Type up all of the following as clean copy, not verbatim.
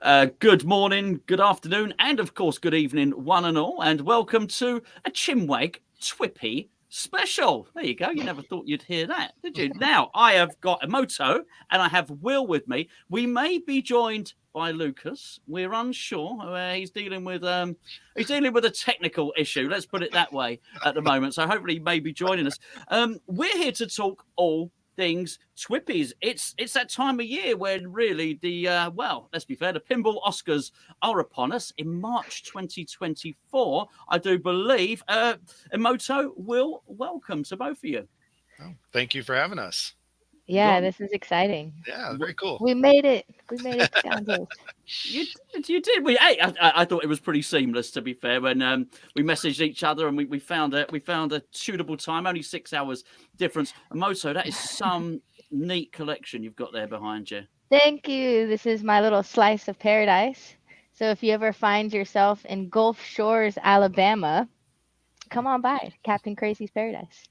Good morning, good afternoon, and of course, good evening, one and all, and welcome to a Chinwag Twipy Special. There you go. You never thought you'd hear that, did you? Now, I have got Imoto and I have Will with me. We may be joined by Lucas. We're unsure. He's dealing with a technical issue. Let's put it that way at the moment. So hopefully, he may be joining us. We're here to talk all things Twippies. It's that time of year when really let's be fair, the pinball Oscars are upon us in March 2024, I do believe. Imoto, Will, welcome to both of you. Oh, thank you for having us. Yeah, this is exciting. Yeah, very cool. We made it. We made it down here. You did. I thought it was pretty seamless, to be fair, when we messaged each other and we found a suitable time, only 6 hours difference. Imoto, that is some neat collection you've got there behind you. Thank you. This is my little slice of paradise. So if you ever find yourself in Gulf Shores, Alabama, come on by Captain Crazy's Paradise.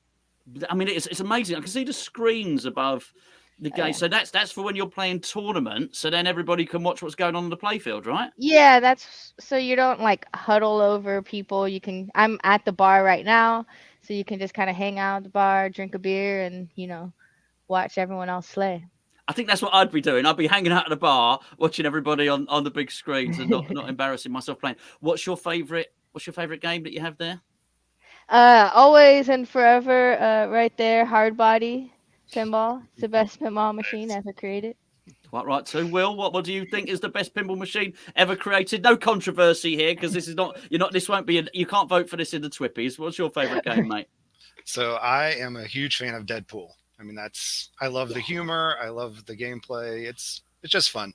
I mean, it's amazing. I can see the screens above the game. Yeah. So that's for when you're playing tournaments, so then everybody can watch what's going on in the playfield, right? Yeah, that's so you don't like huddle over people. I'm at the bar right now, so you can just kind of hang out at the bar, drink a beer, and watch everyone else slay. I think that's what I'd be doing. I'd be hanging out at the bar, watching everybody on the big screens and not embarrassing myself playing. What's your favorite game that you have there? Always and forever, right there, Hard Body Pinball. It's the best pinball machine ever created. Quite right too. Will, what do you think is the best pinball machine ever created? No controversy here, because this is not. This won't be. You can't vote for this in the Twippies. What's your favorite game, mate? So I am a huge fan of Deadpool. I mean, I love the humor. I love the gameplay. It's just fun.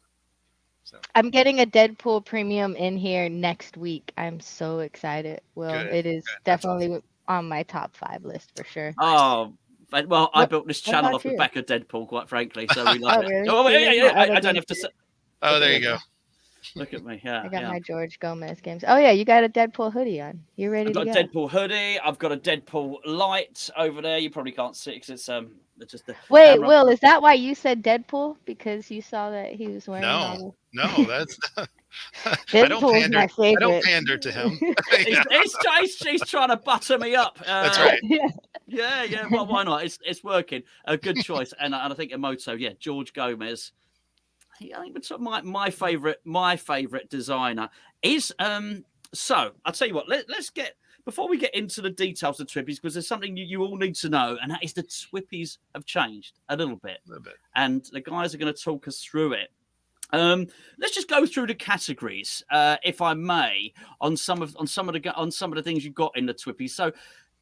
So. I'm getting a Deadpool premium in here next week. I'm so excited. Well, it is definitely awesome. On my top 5 list for sure. Oh, well, I built this channel off the back of Deadpool, quite frankly, so we love it. Really? Oh, yeah. I don't have to say. Oh, there you go. Look at me. Yeah, I got my George Gomez games. Oh, yeah, you got a Deadpool hoodie on. You ready to go? I've got a Deadpool hoodie. I've got a Deadpool light over there. You probably can't see it because it's just the Wait, camera. Will, is that why you said Deadpool? Because you saw that he was wearing No, that's Deadpool's my favorite. I don't pander to him. He's trying to butter me up. That's right. Yeah. Well, why not? It's working. A good choice. And I think Imoto, George Gomez. I think it's my favorite designer is So I'll tell you what. Let's get. Before we get into the details of Twippies, because there's something you all need to know, and that is the Twippies have changed a little bit. And the guys are going to talk us through it. Let's just go through the categories, if I may, on some of the things you've got in the Twippies. So,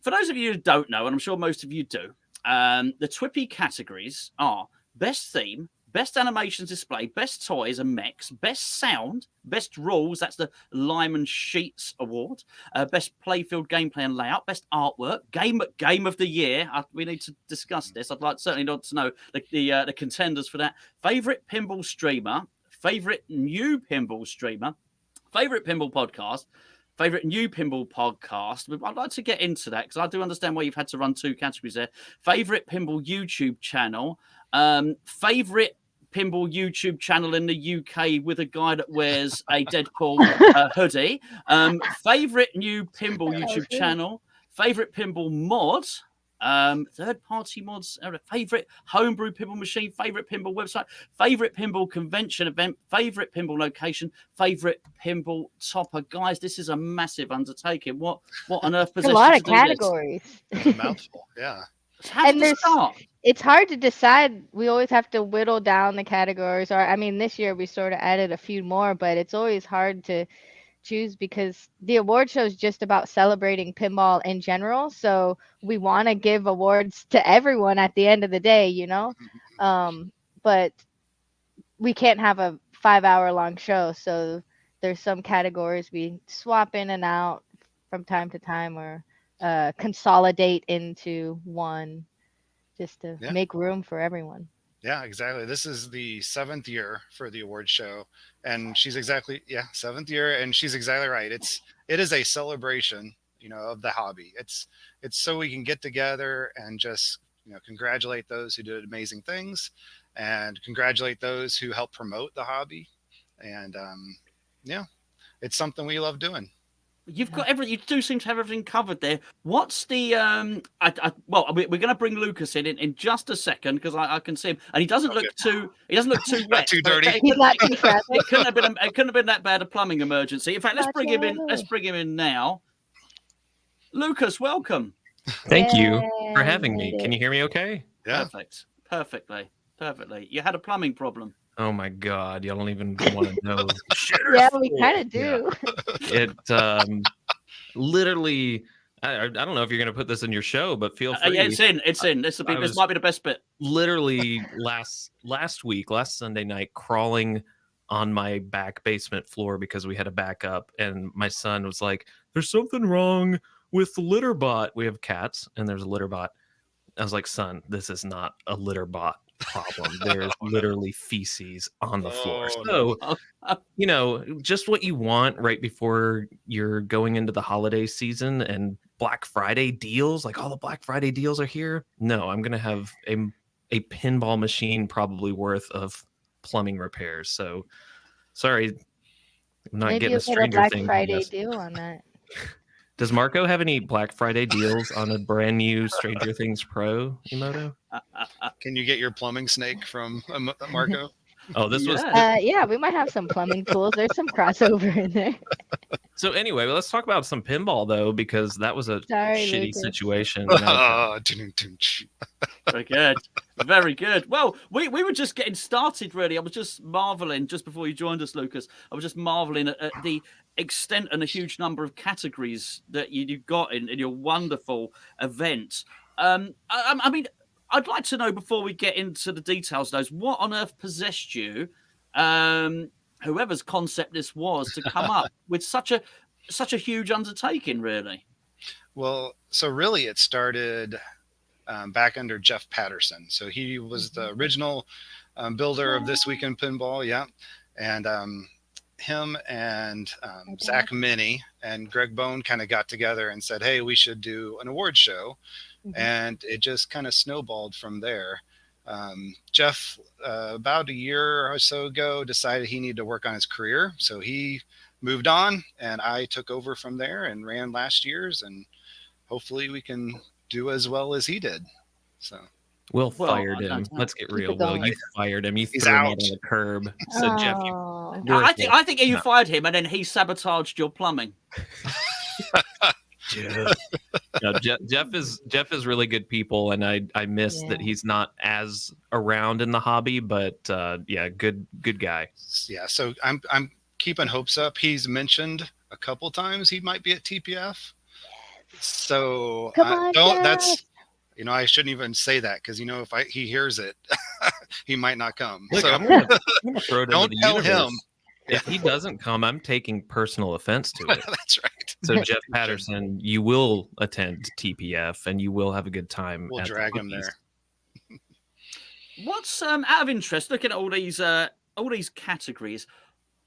for those of you who don't know, and I'm sure most of you do, the Twippy categories are best theme, best animations display, best toys and mechs, best sound, best rules, that's the Lyman Sheets Award, best playfield gameplay and layout, best artwork, game of the year. We need to discuss this. I'd like certainly not to know the contenders for that. Favorite pinball streamer, favorite new pinball streamer, favorite pinball podcast, favorite new pinball podcast. I'd like to get into that because I do understand why you've had to run 2 categories there. Favorite pinball YouTube channel, favorite pinball YouTube channel in the UK with a guy that wears a Deadpool hoodie. Favorite new pinball YouTube channel. Favorite pinball mod. Third-party mods. Favorite homebrew pinball machine. Favorite pinball website. Favorite pinball convention event. Favorite pinball location. Favorite pinball topper. Guys, this is a massive undertaking. What on earth possessed you to do this? A lot of categories. It's a mouthful. Yeah. How did it start? It's hard to decide. We always have to whittle down the categories. This year we sort of added a few more, but it's always hard to choose because the award show is just about celebrating pinball in general. So we want to give awards to everyone at the end of the day, but we can't have a 5-hour long show. So there's some categories we swap in and out from time to time or consolidate into one just to make room for everyone. Yeah, exactly. This is the 7th year for the award show, and she's exactly 7th year, and she's exactly right. It is a celebration, of the hobby. It's so we can get together and just congratulate those who did amazing things, and congratulate those who help promote the hobby. and yeah, it's something we love doing. You've got everything. You do seem to have everything covered there. What's the well, we're going to bring Lucas in just a second because I can see him, and he doesn't look too Not wet. too so dirty. He's not too frazzled. It couldn't have been that bad a plumbing emergency. In fact, let's Not bring him in. yet. Let's bring him in now. Lucas, welcome. Thank you for Yay, having me. made Can it. you hear me okay? Yeah. Perfectly. You had a plumbing problem. Oh my God, y'all don't even want to know. Yeah, we kind of do. It literally, I don't know if you're going to put this in your show, but feel free. Yeah, it's in. This might be the best bit. Literally last Sunday night, crawling on my back basement floor because we had a backup, and my son was like, "There's something wrong with the litter bot." We have cats, and there's a litter bot. I was like, "Son, this is not a litter bot problem. There's literally feces on the floor." So, just what you want right before you're going into the holiday season and Black Friday deals. Like all the Black Friday deals are here. No, I'm gonna have a pinball machine probably worth of plumbing repairs. So, sorry, I'm not Maybe getting you'll a get a Stranger Black Things. Friday deal on that. Does Marco have any Black Friday deals on a brand new Stranger Things Pro, Imoto? Can you get your plumbing snake from Marco? Oh, this was Yeah, we might have some plumbing tools. There's some crossover in there. so. Anyway, let's talk about some pinball though, because that was a Sorry, shitty Lucas. situation. Very good. Very good. Well, we were just getting started, really. I was just marveling just before you joined us, Lucas. I was just marveling at the extent and a huge number of categories that you've got in your wonderful event. I mean, I'd like to know before we get into the details, those what on earth possessed you, whoever's concept this was, to come up with such a huge undertaking, really. Well, so really it started back under Jeff Patterson. So he was the original builder of This Week in Pinball. Yeah. And him and Zach Minnie and Greg Bone kind of got together and said, hey, we should do an award show. And it just kind of snowballed from there. Jeff, about a year or so ago, decided he needed to work on his career. So he moved on, and I took over from there and ran last year's, and hopefully we can do as well as he did. So Will fired him. Let's get real. Will, you fired him. You threw him out on the curb. So Jeff, I think you fired him, and then he sabotaged your plumbing. No, Jeff is really good people, and I miss that he's not as around in the hobby, but yeah, good guy. Yeah, so I'm keeping hopes up. He's mentioned a couple times he might be at TPF. So that's I shouldn't even say that because if he hears it, he might not come. Look, so I'm gonna throw it don't into the tell universe. him. If he doesn't come, I'm taking personal offense to it. That's right. So Jeff Patterson, you will attend TPF and you will have a good time. We'll drag him there. What's out of interest, looking at all these categories,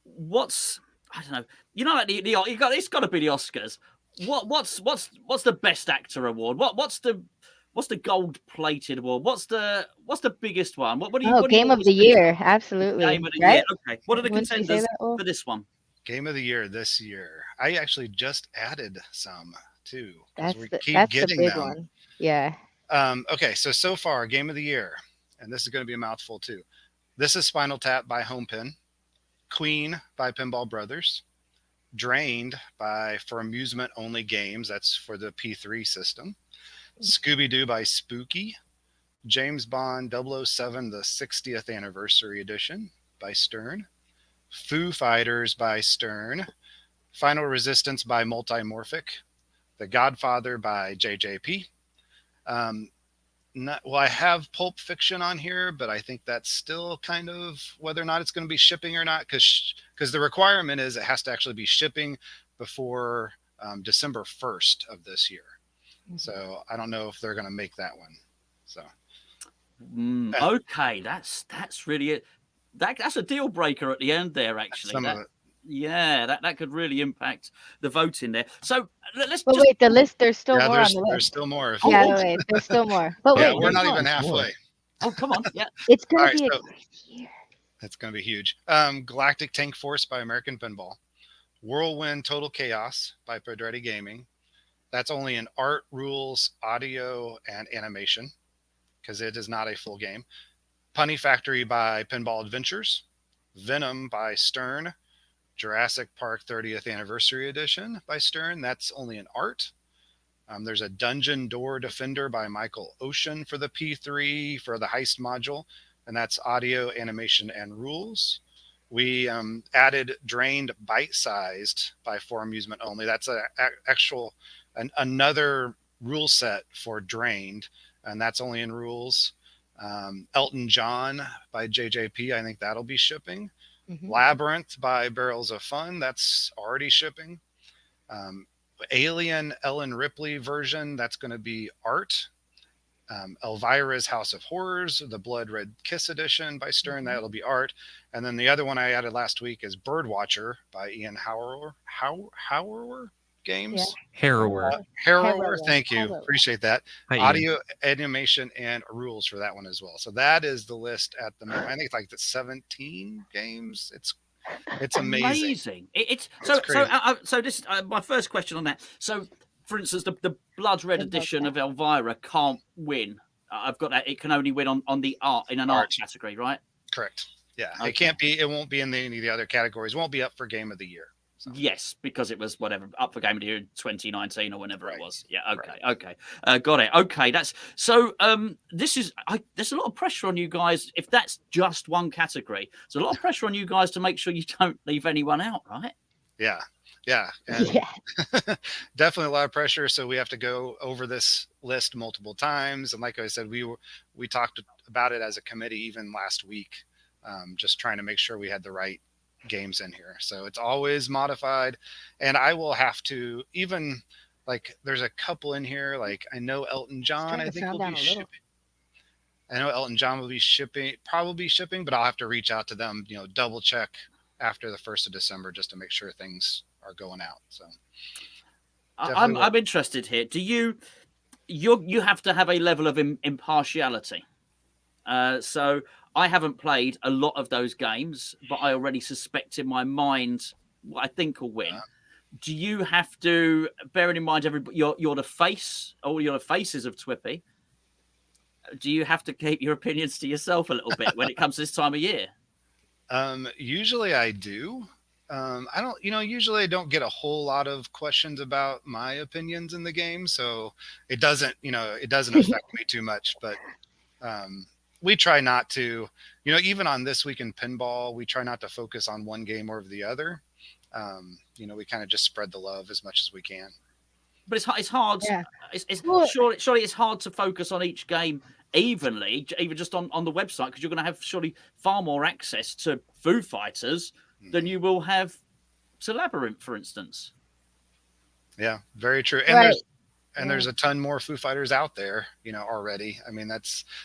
what's I don't know, like it's got to be the Oscars. What's the best actor award? What's the gold plated award? What's the biggest one? What do you? Game of the year, absolutely. Game of the year. Okay. What are the Wouldn't you say contenders that, Will? for this one? Game of the year this year. I actually just added some too. That's we the keep getting big them. one. Yeah. Okay, so far, Game of the Year, and this is going to be a mouthful too. This is Spinal Tap by Homepin, Queen by Pinball Brothers, Drained by For Amusement Only Games, that's for the P3 system, Scooby-Doo by Spooky, James Bond 007, the 60th Anniversary Edition by Stern, Foo Fighters by Stern, Final Resistance by Multimorphic, The Godfather by JJP. I have Pulp Fiction on here, but I think that's still kind of whether or not it's going to be shipping or not, because the requirement is it has to actually be shipping before December 1st of this year. So I don't know if they're going to make that one. So okay, that's really it. That's a deal breaker at the end there, actually. Some of it. Yeah, that could really impact the voting there. So let's. But wait, the list. There's still more on the list. There's still more. Wait, there's still more. But wait, we're not even halfway. Oh, come on. Yeah, it's gonna All right, be a so- great year. That's going to be huge. Galactic Tank Force by American Pinball. Whirlwind Total Chaos by Pedretti Gaming. That's only in art, rules, audio, and animation because it is not a full game. Punny Factory by Pinball Adventures. Venom by Stern. Jurassic Park 30th Anniversary Edition by Stern. That's only in art. There's a Dungeon Door Defender by Michael Ocean for the P3 for the heist module, and that's audio, animation, and rules. We added Drained Bite-Sized by For Amusement Only. That's another rule set for Drained, and that's only in rules. Elton John by JJP, I think that'll be shipping. Mhm. Labyrinth by Barrels of Fun, that's already shipping. Alien Ellen Ripley version, that's going to be art. Elvira's House of Horrors, the Blood Red Kiss edition by Stern, that'll be art. And then the other one I added last week is Birdwatcher by Ian Hauer Games. Harrower. Harrower, thank you. Harrower. Appreciate that. Hi, Ian. Audio, animation, and rules for that one as well. So that is the list at the moment. I think it's like the 17 games. It's amazing. It's crazy. so this my first question on that. So, for instance, the Blood Red edition of Elvira can't win. I've got that. It can only win on the art in an art category, right? Correct. Yeah, Okay. it won't be in any of the other categories. It won't be up for Game of the Year. So. Yes, because it was whatever up for Game of the Year in 2019 or whenever it Right. was. Yeah, okay. Got it. Okay, that's so. There's a lot of pressure on you guys. If that's just one category, there's a lot of pressure on you guys to make sure you don't leave anyone out, right? Yeah. And Yeah. definitely a lot of pressure. So we have to go over this list multiple times. And like I said, we talked about it as a committee even last week, just trying to make sure we had the right games in here. So it's always modified, and I will have to even like there's a couple in here. Like I know Elton John, I think will be shipping. I know Elton John will be probably shipping, but I'll have to reach out to them, double check after the 1st of December just to make sure things are going out. So I'm interested here. Do you have to have a level of impartiality? So I haven't played a lot of those games, but I already suspect in my mind what I think will win. Do you have to, bearing in mind you're the face, or you're the faces of Twippy? Do you have to keep your opinions to yourself a little bit when it comes to this time of year? Usually I do. Usually I don't get a whole lot of questions about my opinions in the game, so it doesn't affect me too much. But we try not to, even on This Week in Pinball, we try not to focus on one game over the other. We kind of just spread the love as much as we can. But it's hard. Yeah. Surely it's hard to focus on each game evenly, even just on the website, because you're going to have surely far more access to Foo Fighters than you will have to Labyrinth, for instance. Yeah, very true. And Right. there's a ton more Foo Fighters out there, already. I mean,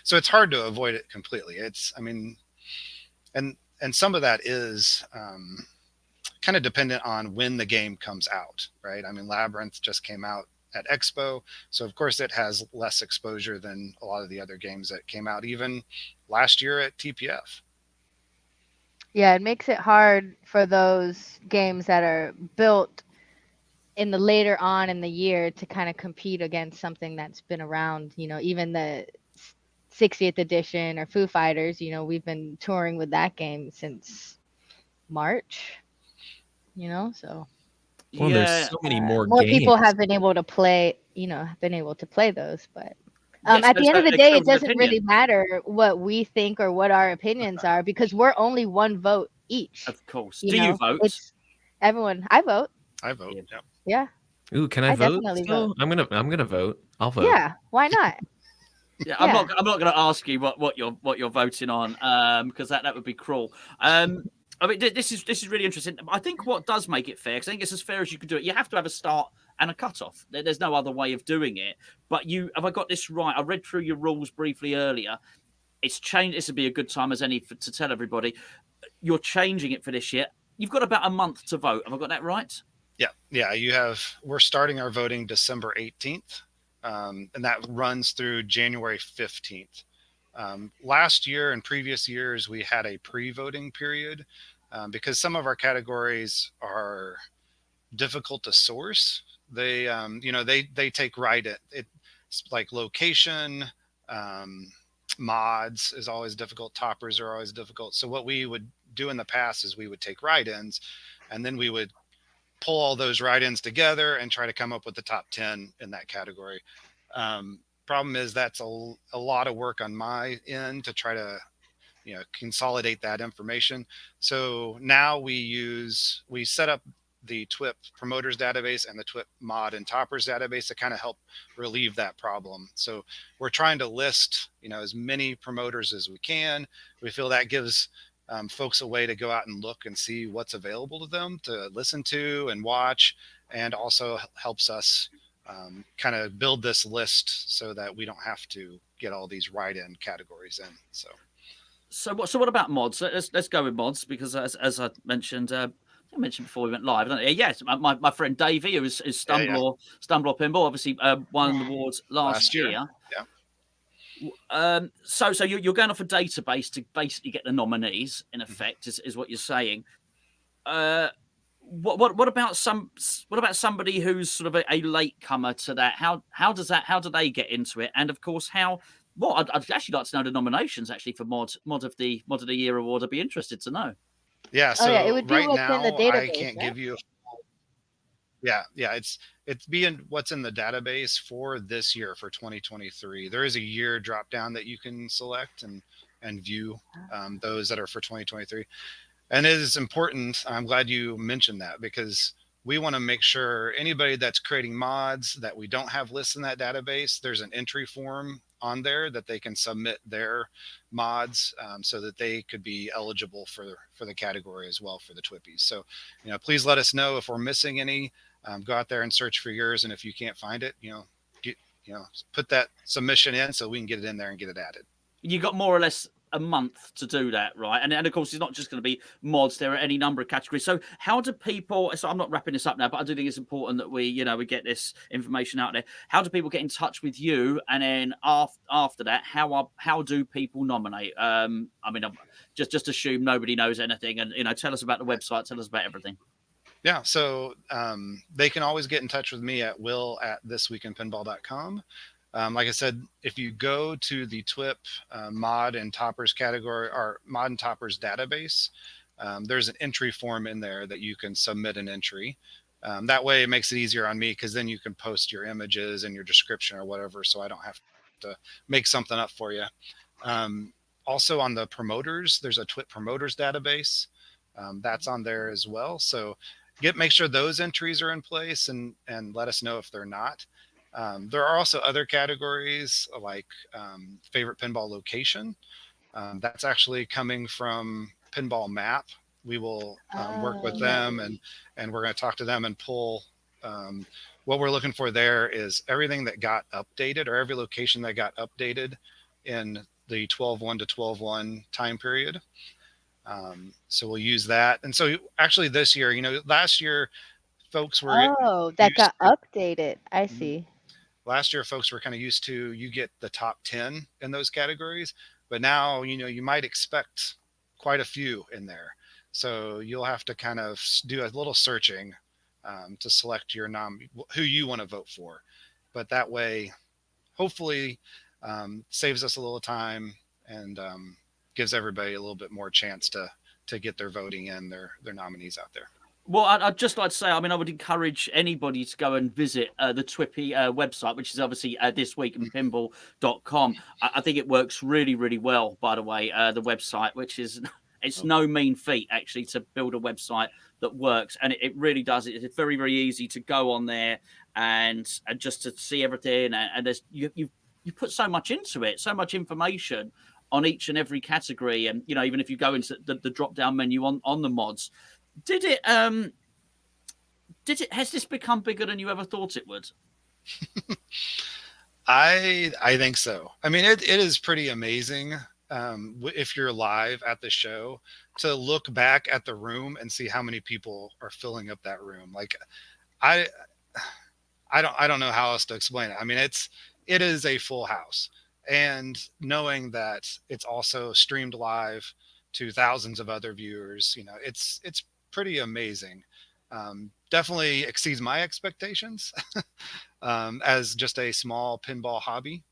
so it's hard to avoid it completely. And some of that is kind of dependent on when the game comes out, right? I mean, Labyrinth just came out at Expo, so of course it has less exposure than a lot of the other games that came out even last year at TPF. Yeah, it makes it hard for those games that are built in the later on in the year to kind of compete against something that's been around, even the 60th edition or Foo Fighters, we've been touring with that game since March, so Well, there's so many more games. people have been able to play, those, but Yes, at the end of the that's day, a it doesn't opinion. really matter what we think or what our opinions are, because we're only one vote each. Of course. you Do know? you vote? It's everyone. I vote. I vote. Yeah. Yeah. Yeah. Ooh, can I I vote? definitely still? vote. I'm gonna vote. I'll vote. Yeah. Why not? Yeah, I'm Yeah. not going to ask you what you're voting on, because that would be cruel. I mean, this is really interesting. I think what does make it fair, because I think it's as fair as you can do it. You have to have a start and a cutoff. There's no other way of doing it. But have I got this right? I read through your rules briefly earlier. It's changed. This would be a good time as any to tell everybody you're changing it for this year. You've got about a month to vote. Have I got that right? Yeah. We're starting our voting December 18th, and that runs through January 15th. Last year and previous years, we had a pre-voting period because some of our categories are difficult to source. They, they take right at it. It's like location, mods is always difficult. Toppers are always difficult. So what we would do in the past is we would take write-ins, and then we would pull all those write-ins together and try to come up with the top 10 in that category. Problem is that's a lot of work on my end to try to consolidate that information. So now we set up the TWIP promoters database and the TWIP mod and toppers database to kind of help relieve that problem. So we're trying to list as many promoters as we can. We feel that gives folks a way to go out and look and see what's available to them to listen to and watch, and also helps us kind of build this list so that we don't have to get all these write-in categories in. So what about mods? Let's go with mods, because as I mentioned, before we went live, don't I? Yes, my friend Davey, who is Stumblor Pinball, obviously won the awards last year. Yeah. So you're going off a database to basically get the nominees, in effect, is what you're saying. What about somebody who's sort of a latecomer to that? How do they get into it? And of course, I'd actually like to know the nominations actually for mod of the year award. I'd be interested to know. Yeah. So it would be right what's now, in the database, I can't give you. Yeah. It's being what's in the database for this year, for 2023. There is a year drop down that you can select and view those that are for 2023. And it is important. I'm glad you mentioned that, because we want to make sure anybody that's creating mods that we don't have lists in that database, there's an entry form on there that they can submit their mods so that they could be eligible for the category as well for the Twippies. So, please let us know if we're missing any. Go out there and search for yours, and if you can't find it, put that submission in so we can get it in there and get it added. You got more or less a month to do that, right? And of course, it's not just going to be mods. There are any number of categories. So how do people? So I'm not wrapping this up now, but I do think it's important that we get this information out there. How do people get in touch with you? And then after that, how do people nominate? I mean, just assume nobody knows anything, and tell us about the website. Tell us about everything. Yeah, so they can always get in touch with me at will@thisweekinpinball.com. Like I said, if you go to the TWIP mod and toppers category, or mod and toppers database, there's an entry form in there that you can submit an entry. That way it makes it easier on me, because then you can post your images and your description or whatever, so I don't have to make something up for you. Also on the promoters, there's a TWIP promoters database. That's on there as well. So make sure those entries are in place, and let us know if they're not. There are also other categories like favorite pinball location. That's actually coming from Pinball Map. We will work with them, and we're going to talk to them and pull. What we're looking for there is everything that got updated, or every location that got updated in the 12/1 to 12/1 time period. So we'll use that. And so actually this year, last year folks were that got updated. I see. Last year folks were kind of used to, you get the top 10 in those categories, but now you might expect quite a few in there. So you'll have to kind of do a little searching to select your who you want to vote for. But that way, hopefully, saves us a little time and gives everybody a little bit more chance to get their voting in, their nominees out there. Well, I'd just like to say, I would encourage anybody to go and visit the Twipy website, which is obviously thisweekinpinball.com. I think it works really, really well, by the way, the website, which is, it's no mean feat, actually, to build a website that works. And it really does. It's very, very easy to go on there and just to see everything. And there's you put so much into it, so much information on each and every category. And, even if you go into the drop-down menu on the mods, has this become bigger than you ever thought it would? I think so. I mean, it is pretty amazing if you're live at the show to look back at the room and see how many people are filling up that room. Like, I don't know how else to explain it. I mean, it is a full house. and knowing that it's also streamed live to thousands of other viewers, it's pretty amazing. Definitely exceeds my expectations as just a small pinball hobby.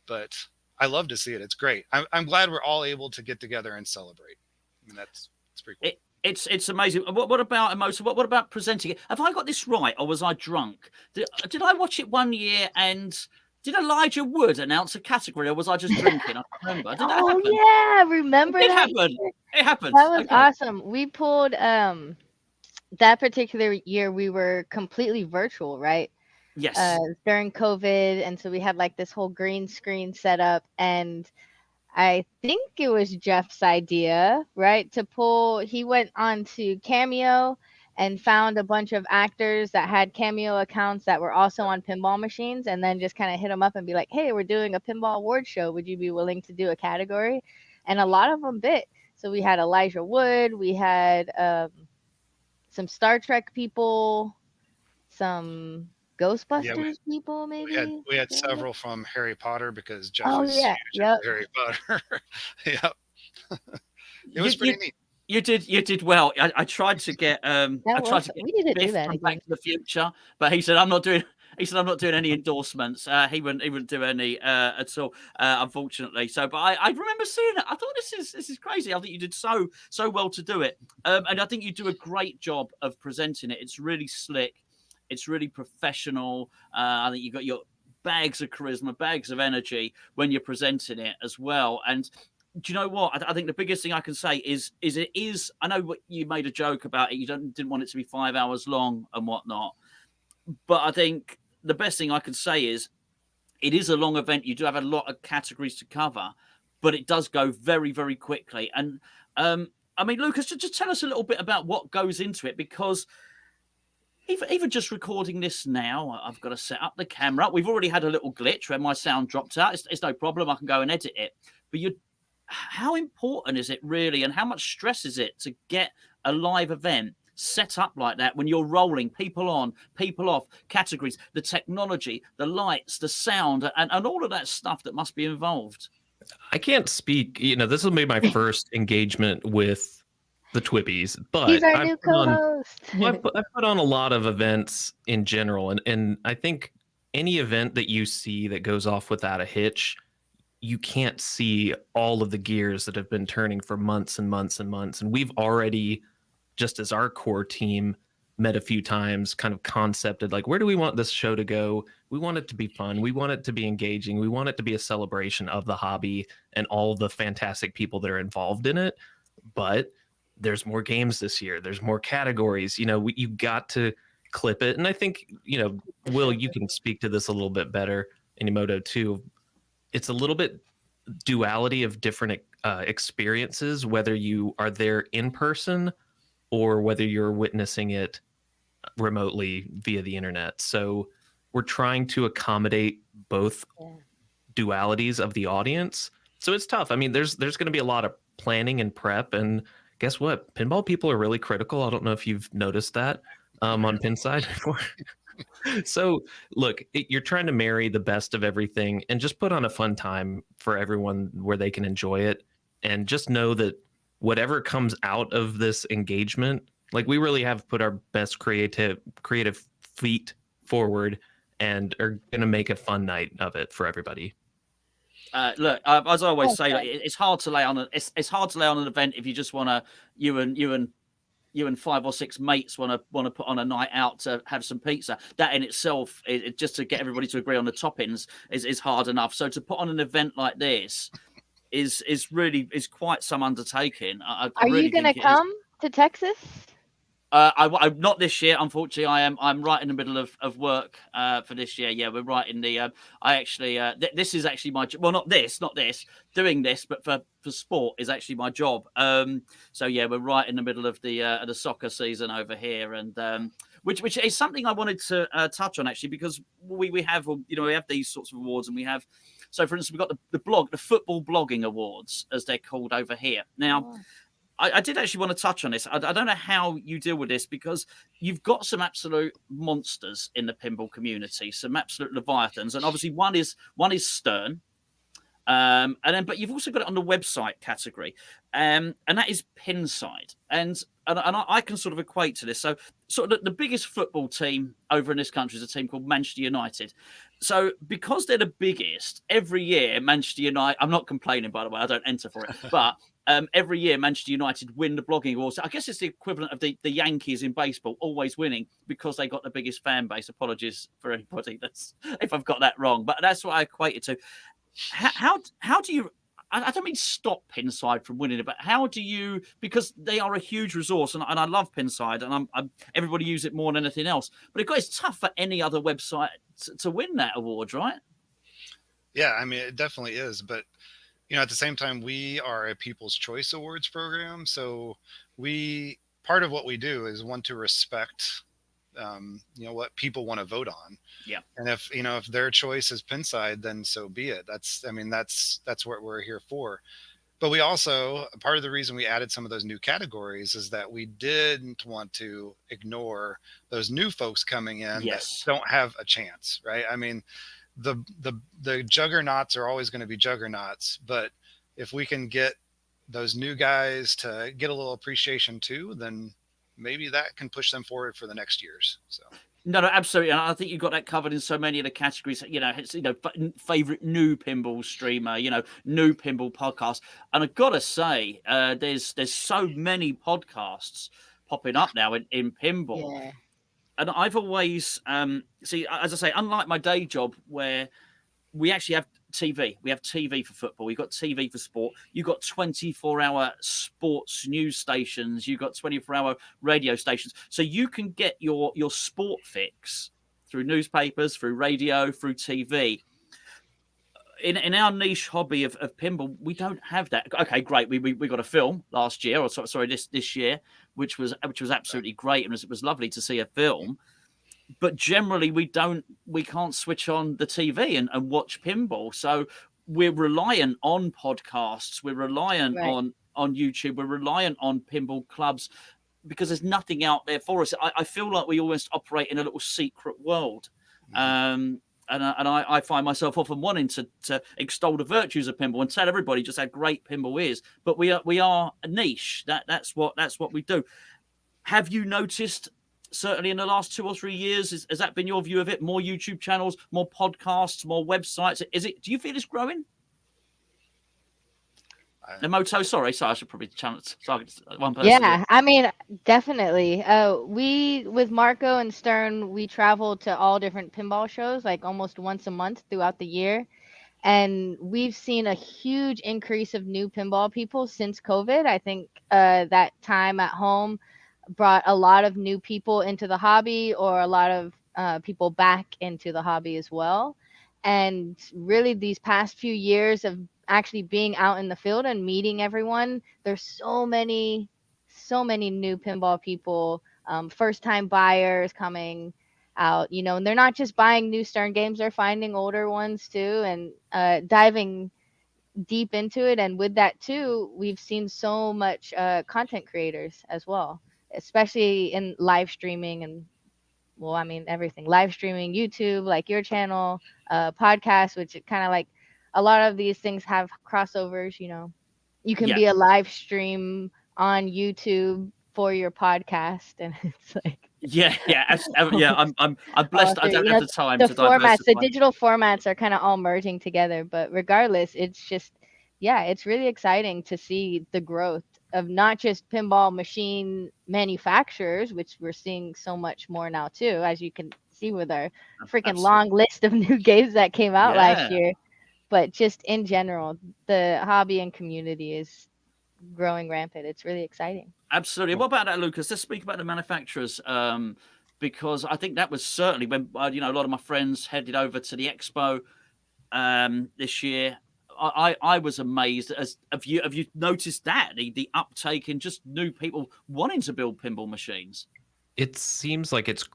But I love to see it. It's great. I'm glad we're all able to get together and celebrate. I mean, that's pretty cool. It's amazing. What about Imoto? What about presenting it? Have I got this right, or was I drunk? Did I watch it one year and did Elijah Wood announce a category, or was I just drinking? I can't remember. Did that happen? Yeah, remember It that? happened. It happened. That was Okay. awesome. We pulled that particular year we were completely virtual, right? Yes. During COVID, and so we had like this whole green screen set up, and I think it was Jeff's idea, right? He went on to Cameo and found a bunch of actors that had Cameo accounts that were also on pinball machines, and then just kind of hit them up and be like, hey, we're doing a pinball award show. Would you be willing to do a category? And a lot of them bit. So we had Elijah Wood, we had some Star Trek people, some Ghostbusters people, maybe. We had several from Harry Potter because Jeff is yeah. huge into Harry Potter. Yep. It was pretty neat. You did well. I tried to get we need to do that from again. Back to the Future, but he said I'm not doing any endorsements. He wouldn't do any at all, unfortunately. So, but I remember seeing it. I thought this is crazy. I think you did so well to do it, and I think you do a great job of presenting it. It's really slick. It's really professional. I think you've got your bags of charisma, bags of energy when you're presenting it as well. And do you know what? I think the biggest thing I can say is it is. I know what you made a joke about it. You didn't want it to be 5 hours long and whatnot. But I think the best thing I can say is it is a long event. You do have a lot of categories to cover, but it does go very, very quickly. And I mean, Lucas, just tell us a little bit about what goes into it, because even just recording this now, I've got to set up the camera. We've already had a little glitch where my sound dropped out. It's no problem. I can go and edit it. But how important is it really, and how much stress is it to get a live event set up like that when you're rolling people on, people off, categories, the technology, the lights, the sound, and all of that stuff that must be involved? I can't speak. This will be my first engagement with the Twippies, but he's our new co-host. I've put on a lot of events in general, and I think any event that you see that goes off without a hitch, you can't see all of the gears that have been turning for months and months and months. And we've already, just as our core team, met a few times, kind of concepted like, where do we want this show to go? We want it to be fun. We want it to be engaging. We want it to be a celebration of the hobby and all the fantastic people that are involved in it. But there's more games this year. There's more categories. You got to clip it. And I think, Will, you can speak to this a little bit better, and Imoto too. It's a little bit duality of different experiences, whether you are there in person or whether you're witnessing it remotely via the internet. So we're trying to accommodate both dualities of the audience. So it's tough. I mean, there's going to be a lot of planning and prep, and guess what? Pinball people are really critical. I don't know if you've noticed that on Pinside before. So look, you're trying to marry the best of everything and just put on a fun time for everyone where they can enjoy it. And just know that whatever comes out of this engagement, like, we really have put our best creative feet forward and are going to make a fun night of it for everybody. Look, as I always say, it's hard to lay on an event if you just want to you and 5 or 6 mates want to put on a night out to have some pizza. That in itself, just to get everybody to agree on the toppings is hard enough. So to put on an event like this is quite some undertaking. Are you going to come to Texas? I'm not this year, unfortunately. I'm right in the middle of work for this year. Yeah, we're right in the. This is actually my job. Well, not this. Doing this, but for sport is actually my job. So yeah, we're right in the middle of the soccer season over here, and which is something I wanted to touch on actually, because we have these sorts of awards, and we have. So for instance, we've got the football blogging awards, as they're called over here now. Oh. I did actually want to touch on this. I don't know how you deal with this, because you've got some absolute monsters in the pinball community, some absolute leviathans, and obviously one is Stern, But you've also got it on the website category, and that is Pinside, and I can sort of equate to this. So, sort of the biggest football team over in this country is a team called Manchester United. So, because they're the biggest, every year Manchester United. I'm not complaining, by the way. I don't enter for it, but every year Manchester United win the blogging awards. So I guess it's the equivalent of the Yankees in baseball, always winning because they got the biggest fan base. Apologies for anybody that's if I've got that wrong, but that's what I equate it to. How do you? I don't mean stop Pinside from winning it, but how do you? Because they are a huge resource, and I love Pinside, and I'm everybody use it more than anything else. But it's tough for any other website to win that award, right? Yeah, I mean it definitely is, but at the same time, we are a People's Choice Awards program, so part of what we do is want to respect what people want to vote on. Yeah. And if their choice is Pinside, then so be it. That's what we're here for. But we also, part of the reason we added some of those new categories is that we didn't want to ignore those new folks coming in that don't have a chance, right? I mean, the juggernauts are always going to be juggernauts, but if we can get those new guys to get a little appreciation too, then maybe that can push them forward for the next years. So no, absolutely, and I think you've got that covered in so many of the categories. It's favorite new pinball streamer, new pinball podcast, and I've got to say, there's so many podcasts popping up now in pinball, and I've always see, as I say, unlike my day job where we actually have TV. We have TV for football. We've got TV for sport. You've got 24-hour sports news stations. You've got 24-hour radio stations. So you can get your sport fix through newspapers, through radio, through TV. In our niche hobby of pinball, we don't have that. Okay, great. We got a film last year, or sorry, this year, which was absolutely great, and it was lovely to see a film. But generally, we can't switch on the TV and watch pinball. So we're reliant on podcasts. We're reliant on YouTube. We're reliant on pinball clubs because there's nothing out there for us. I feel like we almost operate in a little secret world. And I find myself often wanting to extol the virtues of pinball and tell everybody just how great pinball is. But we are a niche. That's what we do. Have you noticed? Certainly in the last 2 or 3 years, has that been your view of it? More YouTube channels, more podcasts, more websites. Do you feel it's growing? Imoto, sorry, I should probably target one person. Yeah, I mean, definitely. We with Marco and Stern, we travel to all different pinball shows, like almost once a month throughout the year, and we've seen a huge increase of new pinball people since COVID. I think that time at home brought a lot of new people into the hobby, or a lot of people back into the hobby as well. And really these past few years of actually being out in the field and meeting everyone, there's so many new pinball people, first time buyers coming out, and they're not just buying new Stern games, they're finding older ones too, and diving deep into it. And with that too, we've seen so much content creators as well, especially in live streaming and everything, live streaming, YouTube, like your channel, podcast, which kind of like a lot of these things have crossovers. You can be a live stream on YouTube for your podcast, and it's like I'm blessed. I don't have the time to formats, the digital formats are kind of all merging together, but regardless, it's just it's really exciting to see the growth of not just pinball machine manufacturers, which we're seeing so much more now too, as you can see with our freaking long list of new games that came out last year, but just in general, the hobby and community is growing rampant. It's really exciting. Absolutely. What about that, Lucas? Let's speak about the manufacturers, because I think that was certainly when a lot of my friends headed over to the expo this year. I was amazed. Have you noticed that the uptake in just new people wanting to build pinball machines? It seems like it's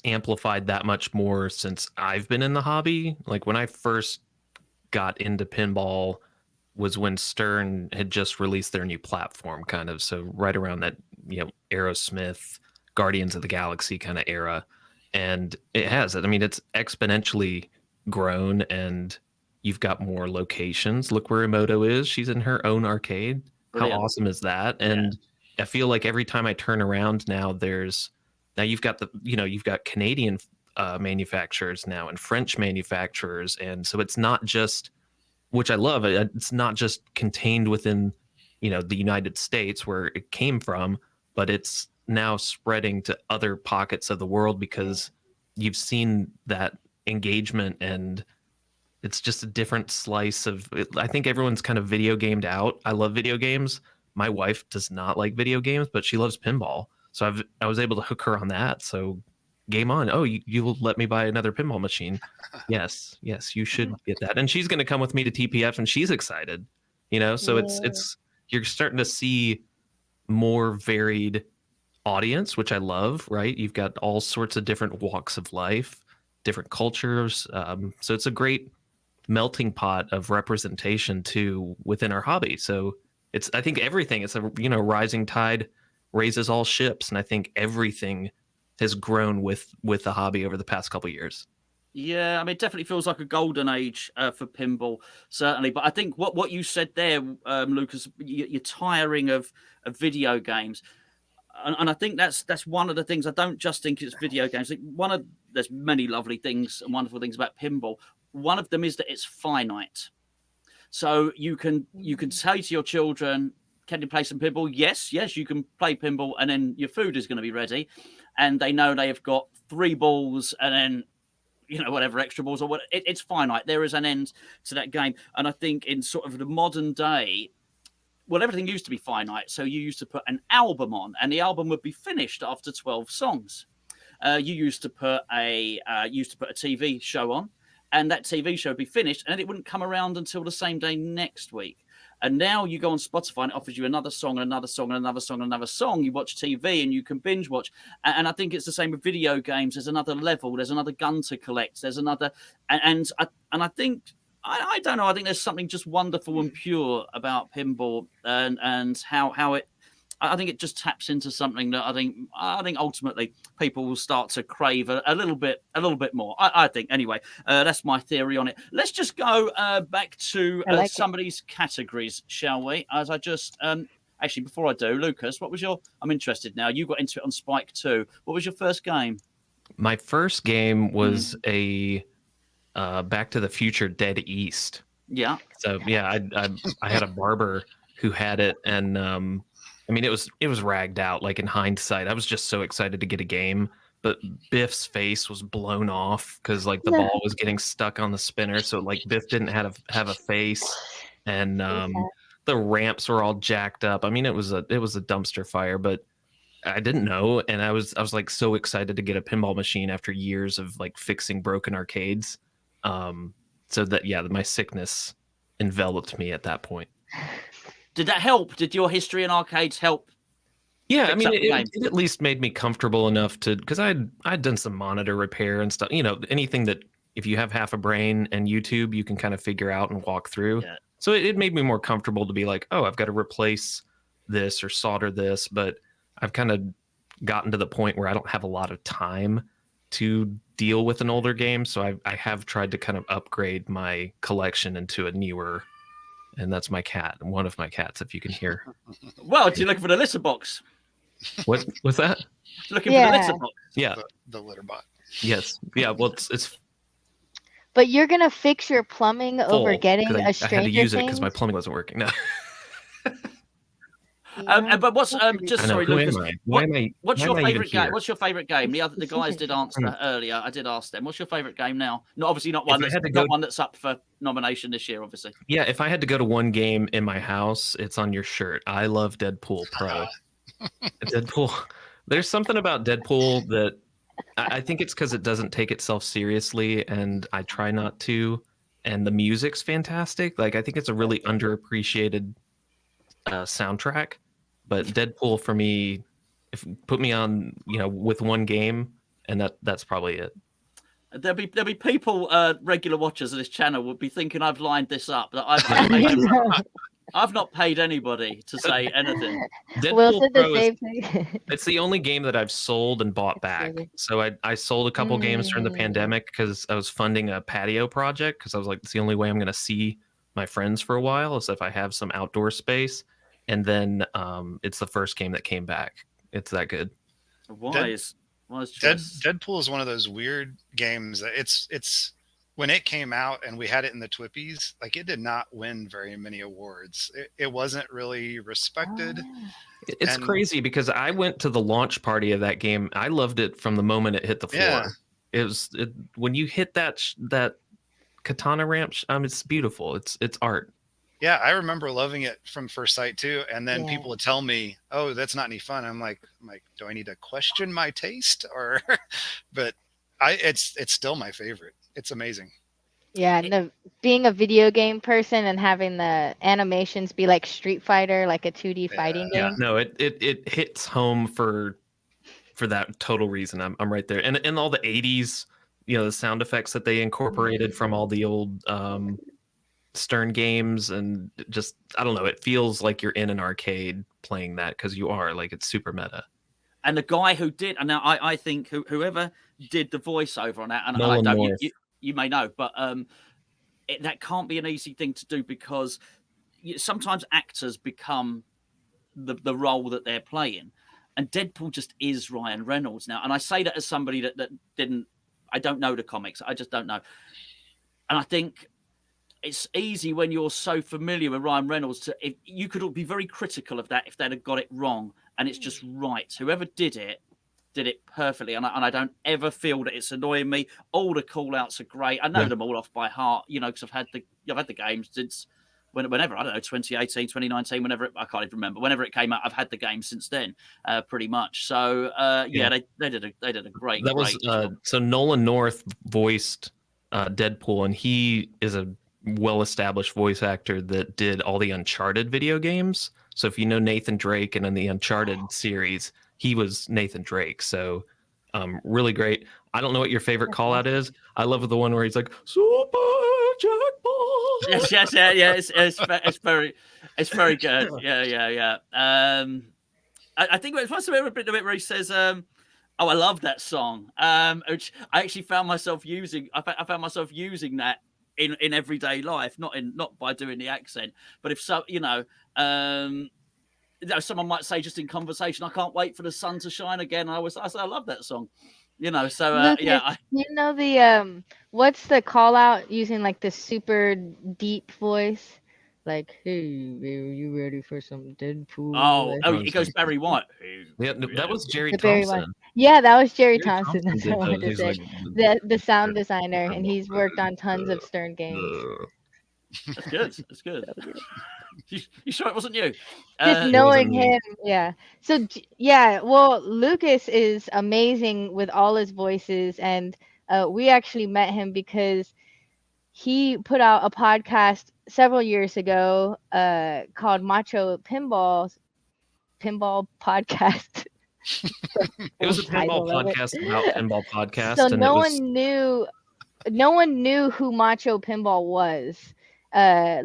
amplified that much more since I've been in the hobby. Like when I first got into pinball was when Stern had just released their new platform, kind of. So right around that, Aerosmith, Guardians of the Galaxy kind of era, and it has. I mean, it's exponentially grown, and You've got more locations. Look where Imoto is. She's in her own arcade. Brilliant. How awesome is that? And I feel like every time I turn around now, you've got you've got Canadian manufacturers now and French manufacturers. And so it's not just, which I love, it's not just contained within, the United States where it came from, but it's now spreading to other pockets of the world because you've seen that engagement, and it's just a different slice of it. I think everyone's kind of video gamed out. I love video games. My wife does not like video games, but she loves pinball. So I was able to hook her on that. So game on. Oh, you will let me buy another pinball machine. Yes, you should get that. And she's going to come with me to TPF, and she's excited. So it's you're starting to see more varied audience, which I love, right? You've got all sorts of different walks of life, different cultures. So it's a great melting pot of representation too within our hobby. So I think everything, it's a rising tide raises all ships, and I think everything has grown with the hobby over the past couple of years. Yeah, I mean, it definitely feels like a golden age for pinball, certainly. But I think what you said there, Lucas, you're tiring of video games, and I think that's one of the things. I don't just think it's video games. There's many lovely things and wonderful things about pinball. One of them is that it's finite. So you can say to your children, "Can you play some pinball?" Yes, you can play pinball, and then your food is going to be ready, and they know they have got 3 balls, and then whatever extra balls or what. It's finite. There is an end to that game, and I think in sort of the modern day, well, everything used to be finite. So you used to put an album on, and the album would be finished after 12 songs. You used to put a TV show on, and that TV show would be finished, and it wouldn't come around until the same day next week. And now you go on Spotify and it offers you another song and another song and another song and another song. You watch TV and you can binge watch. And I think it's the same with video games. There's another level. There's another gun to collect. There's another. And I think, I don't know, I think there's something just wonderful and pure about pinball and how it, I think it just taps into something that I think ultimately people will start to crave a little bit more. I think anyway. That's my theory on it. Let's just go back to some of these categories, shall we? As I just actually before I do, Lucas, what was I'm interested now. You got into it on Spike 2. What was your first game? My first game was a Back to the Future Dead East. Yeah. So yeah, I had a barber who had it, and I mean, it was ragged out. Like in hindsight, I was just so excited to get a game, but Biff's face was blown off because like the ball was getting stuck on the spinner. So like Biff didn't have a face, and the ramps were all jacked up. I mean, it was a dumpster fire, but I didn't know, and I was like so excited to get a pinball machine after years of like fixing broken arcades. So that my sickness enveloped me at that point. Did that help? Did your history in arcades help? Yeah, I mean, it at least made me comfortable enough to, because I'd done some monitor repair and stuff. Anything that if you have half a brain and YouTube, you can kind of figure out and walk through. Yeah. So it made me more comfortable to be like, oh, I've got to replace this or solder this. But I've kind of gotten to the point where I don't have a lot of time to deal with an older game. So I have tried to kind of upgrade my collection into a newer. And that's my cat, one of my cats, if you can hear. Well, you're looking for the litter box. What's that? Looking for the litter box. Yeah. The litter bot. Yes. Yeah. Well, it's. But you're gonna fix your plumbing over getting a Stranger I had to use Things? it because my plumbing wasn't working. No. But what's just sorry, Lucas. What's your favorite game? Here? What's your favorite game? The guys did answer earlier. I did ask them. What's your favorite game now? No, obviously not one that's up for nomination this year. Obviously. Yeah, if I had to go to one game in my house, it's on your shirt. I love Deadpool Pro. Deadpool. There's something about Deadpool that I think it's because it doesn't take itself seriously, and I try not to. And the music's fantastic. Like I think it's a really underappreciated soundtrack. But Deadpool for me, if put me on, with one game, and that's probably it. There'll be people, regular watchers of this channel would be thinking I've lined this up. That I've I've not paid anybody to say anything. Will Deadpool said the Pro is, same thing. it's the only game that I've sold and bought back. Really? So I sold a couple games during the Mm. pandemic because I was funding a patio project because I was like, it's the only way I'm going to see my friends for a while is if I have some outdoor space. And then it's the first game that came back. It's that good. Wise choice. Deadpool is one of those weird games that it's when it came out and we had it in the Twippies, like it did not win very many awards. It wasn't really respected. It's And- crazy because I went to the launch party of that game. I loved it from the moment it hit the floor. Yeah. It was when you hit that katana ramp. It's beautiful. It's art. Yeah, I remember loving it from first sight too. And then Yeah. people would tell me, "Oh, that's not any fun." I'm like, do I need to question my taste or? But it's still my favorite. It's amazing. Yeah, no, being a video game person and having the animations be like Street Fighter, like a 2D fighting Yeah, game. no, it hits home for that total reason. I'm right there, and all the '80s, the sound effects that they incorporated from all the old Stern games, and just I don't know, it feels like you're in an arcade playing that because you are like it's super meta. And the guy who did, and now I think whoever did the voiceover on that, and I Nolan don't, North. you may know, but that can't be an easy thing to do because sometimes actors become the role that they're playing, and Deadpool just is Ryan Reynolds now. And I say that as somebody that didn't, I don't know the comics, I just don't know, and I think it's easy when you're so familiar with Ryan Reynolds if you could be very critical of that if they'd have got it wrong, and it's just right. Whoever did it perfectly, and I don't ever feel that it's annoying me. All the call outs are great. I know them all off by heart, because I've had the games since whenever, I don't know, 2018, 2019, whenever I can't even remember. Whenever it came out, I've had the game since then, pretty much. So they did a great. That was job. so Nolan North voiced Deadpool, and he is a well-established voice actor that did all the Uncharted video games. So if you know Nathan Drake, and in the Uncharted series, he was Nathan Drake. So really great. I don't know what your favorite call out is. I love the one where he's like Super Jackpot. Yes, yeah. It's very good. Yeah. I think it must have been a bit of it where he says, "Oh, I love that song," which I actually found myself using. I found myself using that in everyday life, not by doing the accent, but if so, someone might say just in conversation, "I can't wait for the sun to shine again." I say, "I love that song," So Lucas, the what's the call out using like the super deep voice, like, "Hey, baby, you ready for some Deadpool?" Oh, it goes Barry White. Yeah, that was Jerry The Barry Thompson. White. Yeah, that was Jerry Jerry Thompson. That's did what I wanted those. to He's say. like, The sound designer, and he's worked on tons of Stern games. That's good. That's good. You sure it wasn't you? Just knowing him, yeah. So well, Lucas is amazing with all his voices, and we actually met him because he put out a podcast several years ago called Macho Pinball Podcast. It was a pinball podcast about pinball podcast. So and no one knew who Macho Pinball was.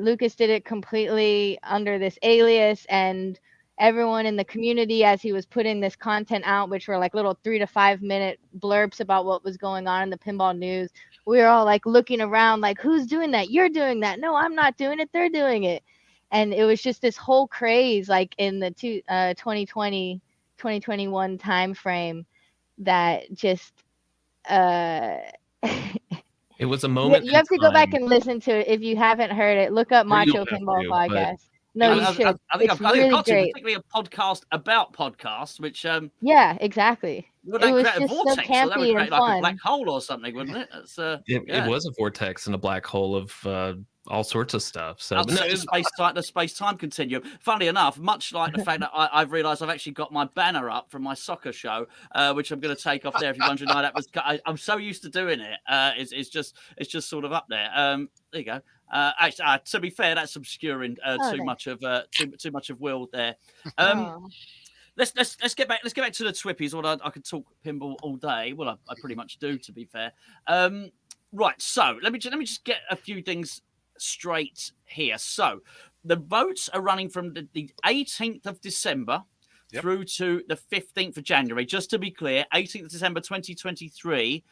Lucas did it completely under this alias, and everyone in the community, as he was putting this content out, which were like little 3 to 5 minute blurbs about what was going on in the pinball news, we were all like looking around like, who's doing that? You're doing that. No, I'm not doing it. They're doing it. And it was just this whole craze, like in the 2020, 2021 time frame, that just it was a moment. You have to go back and listen to it if you haven't heard it. Look up Or you Macho don't have Pinball to, Podcast. No, you should. I think It's I've really got to, great. particularly a podcast about podcasts, which Yeah, exactly. would It was create a just so vortex, so that would campy create and like a fun. black hole or something, wouldn't it? That's, It was a vortex and a black hole of all sorts of stuff. So upset the space-time continuum. Funnily enough, much like the fact that I've realised I've actually got my banner up from my soccer show, which I'm going to take off there. If you're wondering why that was, I'm so used to doing it. It's just sort of up there. There you go. Actually, to be fair, that's obscuring too much of Will there. Let's get back to the Twippies. Although I could talk pinball all day. Well, I pretty much do, to be fair. Right. So let me just get a few things straight here. So the votes are running from the 18th of December through to the 15th of January. Just to be clear, 18th of December 2023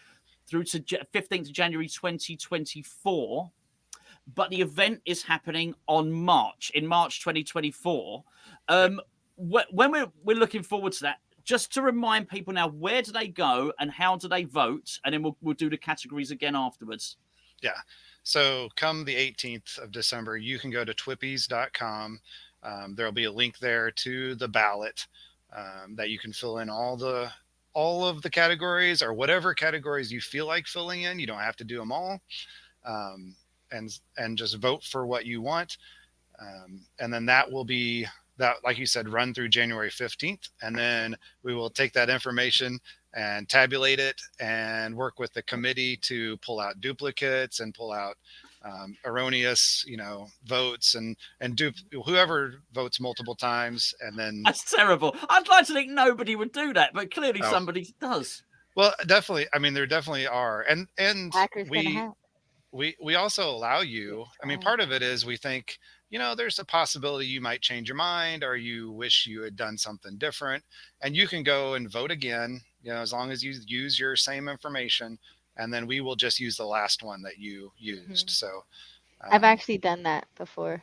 through to 15th of January 2024. But the event is happening in March 2024. When we're looking forward to that, just to remind people now, where do they go and how do they vote? And then we'll do the categories again afterwards. Yeah. So come the 18th of December, you can go to twippies.com. There'll be a link there to the ballot that you can fill in all of the categories or whatever categories you feel like filling in. You don't have to do them all. And just vote for what you want. And then that will be, that, like you said, run through January 15th. And then we will take that information and tabulate it and work with the committee to pull out duplicates and pull out erroneous, votes and whoever votes multiple times. And then that's terrible. I'd like to think nobody would do that, but clearly somebody does. Well, definitely. I mean, there definitely are. And Hackers gonna hack. We also allow you, I mean, part of it is we think, there's a possibility you might change your mind or you wish you had done something different, and you can go and vote again, as long as you use your same information, and then we will just use the last one that you used. So I've actually done that before.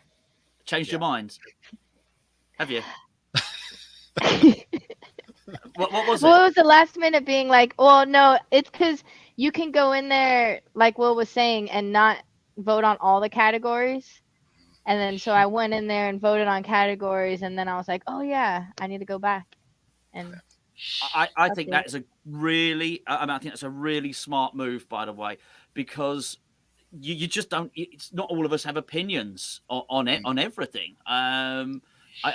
Changed your mind? Have you? What was it? Well, it was the last minute being like, well, no, it's because you can go in there, like Will was saying, and not vote on all the categories. And then so I went in there and voted on categories, and then I was like, oh yeah, I need to go back. And I think that's a really, I think that's a really smart move, by the way, because you just don't. It's not all of us have opinions on it, on everything. I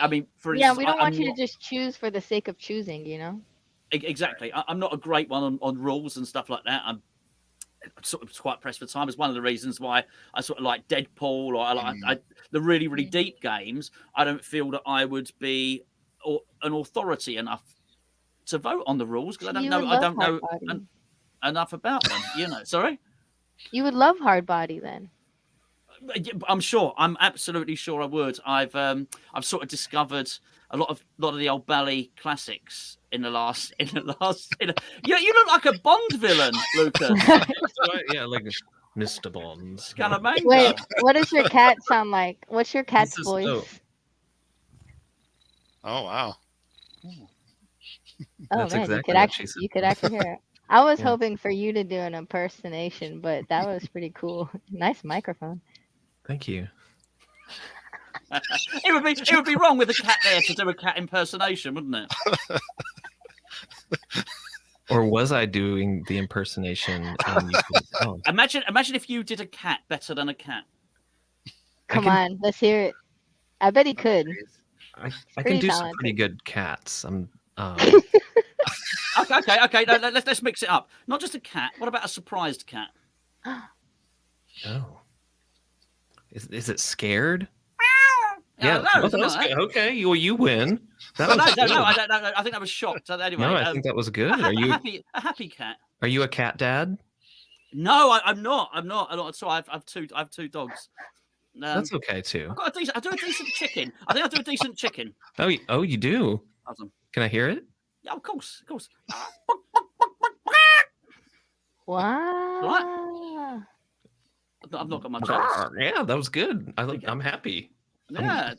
mean, for instance, we don't want you to just choose for the sake of choosing, Exactly. I'm not a great one on rules and stuff like that. I'm sort of quite pressed for time. It's one of the reasons why I sort of like Deadpool or I like the really, really deep games. I don't feel that I would be an authority enough to vote on the rules because I don't know enough about them. Sorry. You would love Hard Body then. I'm sure. I'm absolutely sure I would. I've sort of discovered a lot of the old Bally classics in the last. You look like a Bond villain, Lucas. Yeah, like Mr. Bond. Scaramanga. Wait, what does your cat sound like? What's your cat's voice? Oh wow. That's man, exactly you could actually hear it. I was hoping for you to do an impersonation, but that was pretty cool. Nice microphone. Thank you. It would be wrong with a cat there to do a cat impersonation, wouldn't it? Or was I doing the impersonation? Imagine if you did a cat better than a cat. Come on, let's hear it. I bet he could. I can do some pretty good cats. Okay. No, let's mix it up. Not just a cat. What about a surprised cat? Oh. Is it scared? Yeah. Okay. You win. No, I don't know. I think that was shocked. Anyway, no, I think that was good. Are you a happy cat? Are you a cat dad? No, I'm not. I'm not at all. I've two dogs. That's okay too. I do a decent chicken. I think I do a decent chicken. Oh, you do. Awesome. Can I hear it? Yeah, of course. Wow. Right. I've not got my dogs. Yeah, that was good. I'm happy. Yeah.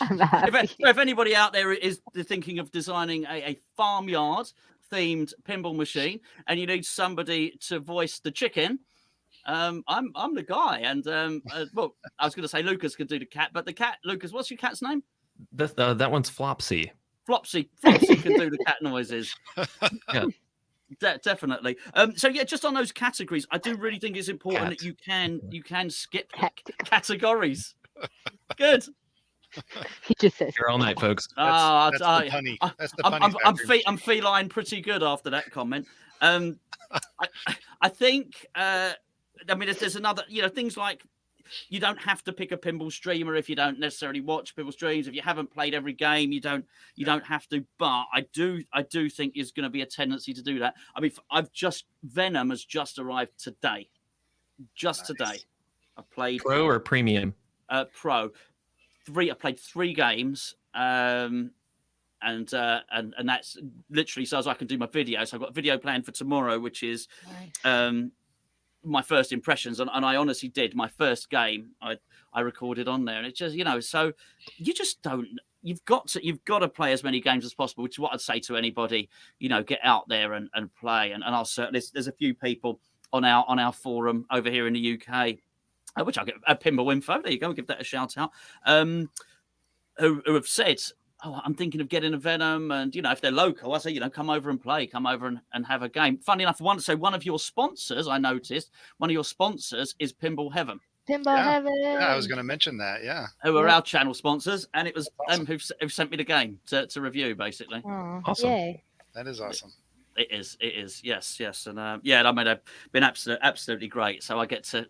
I'm happy. If anybody out there is thinking of designing a farmyard themed pinball machine and you need somebody to voice the chicken, I'm the guy. And well, I was going to say Lucas can do the cat, but the cat, Lucas, what's your cat's name? That one's Flopsy. Flopsy can do the cat noises. Yeah. Definitely. So yeah, just on those categories, I do really think it's important that you can skip categories. Good. He just says. Here all night, folks. That's the punny. That's the punny. I'm feline pretty good after that comment. I think. I mean, there's another. Things like you don't have to pick a pinball streamer if you don't necessarily watch pinball streams. If you haven't played every game, you don't have to. But I do think there's going to be a tendency to do that. I mean, Venom has just arrived today. Just today. I played Pro or premium? Pro. I played 3 games. And that's literally so as I can do my video. So I've got a video planned for tomorrow, which is my first impressions. And I honestly did my first game. I recorded on there, and it's just so you just don't. You've got to play as many games as possible, which is what I'd say to anybody. Get out there and play. And I'll certainly there's a few people on our forum over here in the UK, which I'll get Pinball Info. There you go. I'll give that a shout out. Who have said, oh, I'm thinking of getting a Venom, and if they're local, I say, come over and play, come over and have a game. Funny enough, one of your sponsors, I noticed, one of your sponsors is Pinball Heaven. Pinball Heaven. Yeah, I was going to mention that. Yeah, who are our channel sponsors, and it was them who sent me the game to review, basically. Oh, awesome. Yay. That is awesome. It is. Yes. And I mean, they've been absolutely great. So I get to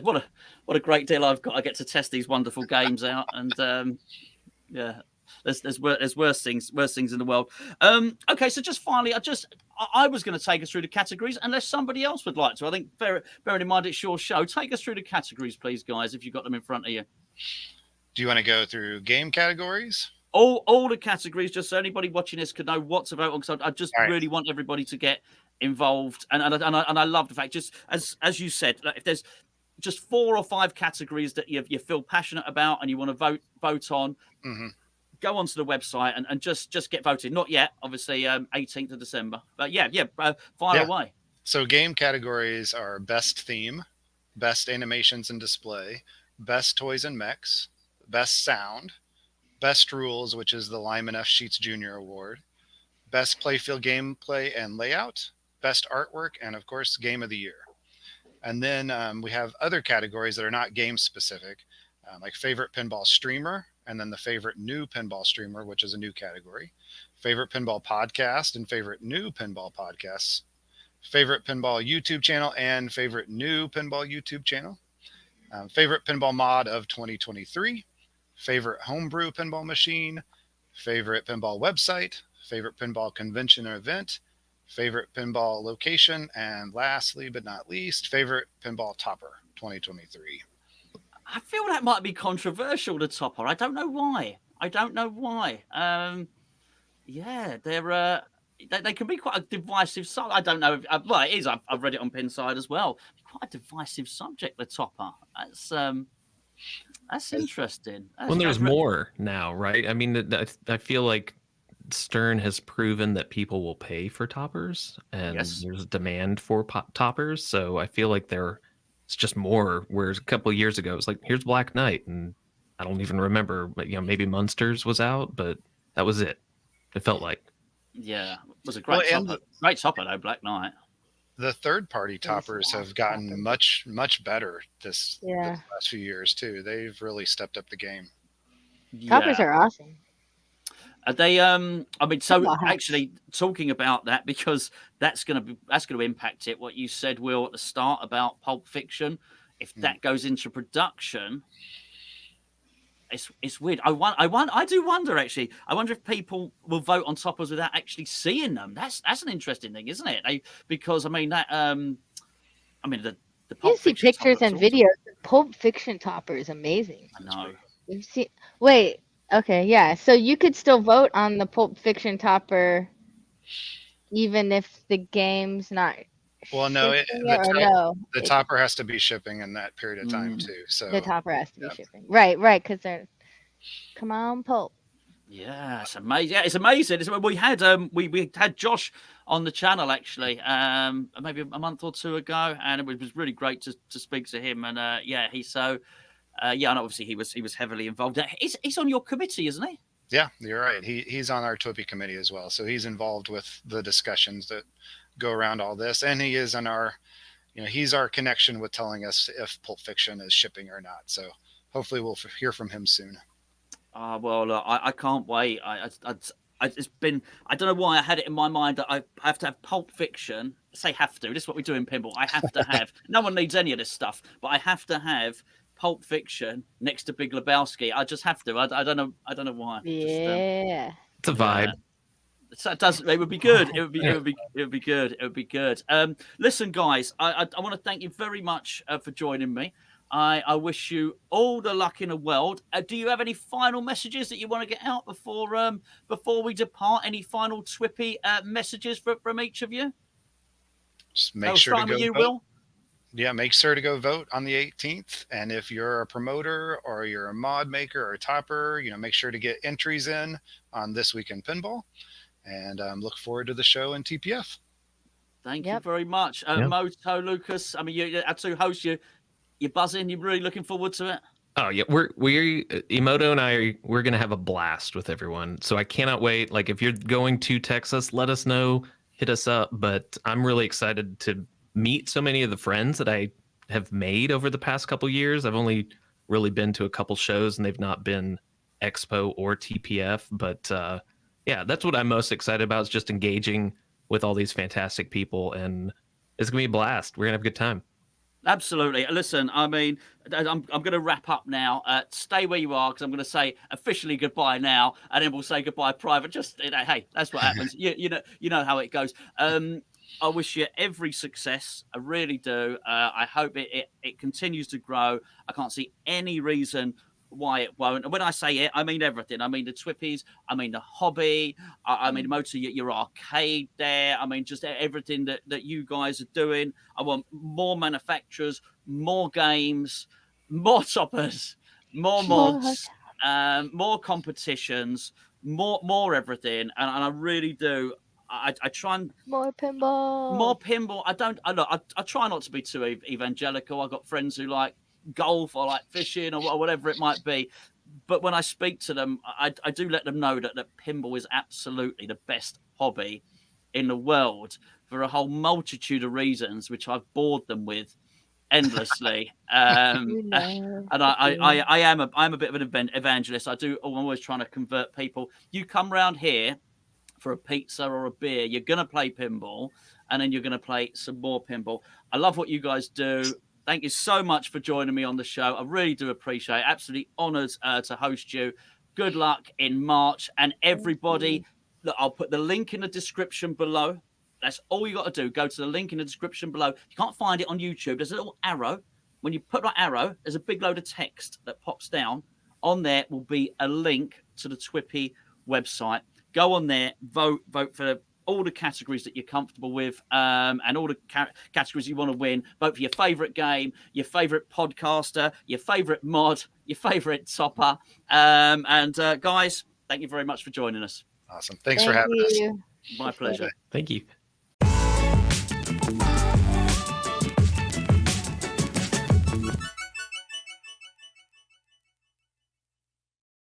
what a great deal I've got. I get to test these wonderful games out, and yeah. There's worse things in the world. Okay, so just finally, I was going to take us through the categories, unless somebody else would like to. I think, bearing in mind it's your show, take us through the categories, please, guys, if you've got them in front of you. Do you want to go through game categories? All the categories, just so anybody watching this could know what to vote on. Because I just really want everybody to get involved, and I love the fact, just as you said, like, if there's just 4 or 5 categories that you feel passionate about and you want to vote on. Mm-hmm. Go onto the website and just get voted. Not yet, obviously, 18th of December. But fire away. So game categories are best theme, best animations and display, best toys and mechs, best sound, best rules, which is the Lyman F. Sheets Jr. Award, best playfield gameplay and layout, best artwork, and of course, game of the year. And then we have other categories that are not game specific, like favorite pinball streamer, and then the favorite new pinball streamer, which is a new category, favorite pinball podcast and favorite new pinball podcasts, favorite pinball YouTube channel and favorite new pinball YouTube channel, favorite pinball mod of 2023, favorite homebrew pinball machine, favorite pinball website, favorite pinball convention or event, favorite pinball location, and lastly but not least, favorite pinball topper 2023. I feel that might be controversial, the topper. I don't know why. Yeah, they can be quite a divisive subject. I don't know. Well, it is. I've read it on Pinside as well. Quite a divisive subject, the topper. That's interesting. Well, there's more now, right? I mean, I feel like Stern has proven that people will pay for toppers, and there's demand for toppers. So I feel like it's just more. Whereas a couple of years ago, it was like, here's Black Knight, and I don't even remember, but maybe Munsters was out, but that was it. It felt like. Yeah, it was a great topper. Great topper though, Black Knight. The third-party toppers have gotten much better this last few years too. They've really stepped up the game. Toppers are awesome. They I mean, so actually talking about that, because that's going to impact it. What you said, Will, at the start about Pulp Fiction, if that goes into production, it's weird. I do wonder, actually. I wonder if people will vote on toppers without actually seeing them. That's an interesting thing, isn't it? Because I mean that the Pulp you see Fiction pictures and awesome. videos. The Pulp Fiction topper is amazing. I know. You see? Wait. Okay, yeah. So you could still vote on the Pulp Fiction topper, even if the game's not. Well, no, the topper has to be shipping in that period of time too. So the topper has to be shipping, right? Because they're. Come on, Pulp. Yeah, it's amazing. Yeah, it's amazing. We had we had Josh on the channel actually, maybe a month or two ago, and it was really great to speak to him. And he's so. And obviously he was heavily involved. He's on your committee, isn't he? Yeah, you're right. He's on our Twipy committee as well. So he's involved with the discussions that go around all this, and he is on our, he's our connection with telling us if Pulp Fiction is shipping or not. So hopefully we'll hear from him soon. Well, I can't wait. It's been, I don't know why I had it in my mind that I have to have Pulp Fiction. Say have to. This is what we do in pinball. I have to have. No one needs any of this stuff, but I have to have Pulp Fiction next to Big Lebowski. I just have to. I don't know why. Yeah, it's a vibe. It would be good. It would be good. Listen, guys, I want to thank you very much for joining me. I wish you all the luck in the world. Do you have any final messages that you want to get out before we depart? Any final Twippy messages from each of you? Just make sure to go you, vote. Will. Yeah, make sure to go vote on the 18th. And if you're a promoter or you're a mod maker or a topper, make sure to get entries in on This Week in Pinball. And look forward to the show in TPF. Thank you very much. Moto, Lucas, I mean, you had to host you. You're buzzing. You're really looking forward to it. Oh yeah, we're Imoto and we're gonna have a blast with everyone. So I cannot wait. Like if you're going to Texas, let us know, hit us up. But I'm really excited to meet so many of the friends that I have made over the past couple years. I've only really been to a couple shows, and they've not been Expo or TPF. But yeah, that's what I'm most excited about, is just engaging with all these fantastic people, and it's gonna be a blast. We're gonna have a good time. Absolutely. Listen, I mean, I'm going to wrap up now. Stay where you are, because I'm going to say officially goodbye now, and then we'll say goodbye private. Just hey, that's what happens. you know how it goes. I wish you every success. I really do. I hope it continues to grow. I can't see any reason why it won't. And when I say it, I mean everything. I mean the Twippies, I mean the hobby, I mean most of your arcade there. I mean just everything that you guys are doing. I want more manufacturers, more games, more toppers, more mods, more competitions, more everything. And I really do. I try and more pinball. I try not to be too evangelical. I've got friends who like golf or like fishing or whatever it might be, but when I speak to them, I do let them know that pinball is absolutely the best hobby in the world for a whole multitude of reasons, which I've bored them with endlessly. And I'm a bit of an evangelist. I'm always trying to convert people. You come round here for a pizza or a beer, you're gonna play pinball, and then you're gonna play some more pinball. I love what you guys do. Thank you so much for joining me on the show. I really do appreciate it. Absolutely honoured to host you. Good luck in March. And everybody, look, I'll put the link in the description below. That's all you got to do. Go to the link in the description below. If you can't find it on YouTube, there's a little arrow. When you put that arrow, there's a big load of text that pops down. On there will be a link to the Twippy website. Go on there, vote for all the categories that you're comfortable with, and all the categories you want to win. Vote for your favourite game, your favourite podcaster, your favourite mod, your favourite topper. And guys, thank you very much for joining us. Awesome. Thanks for having us. My pleasure. Thank you.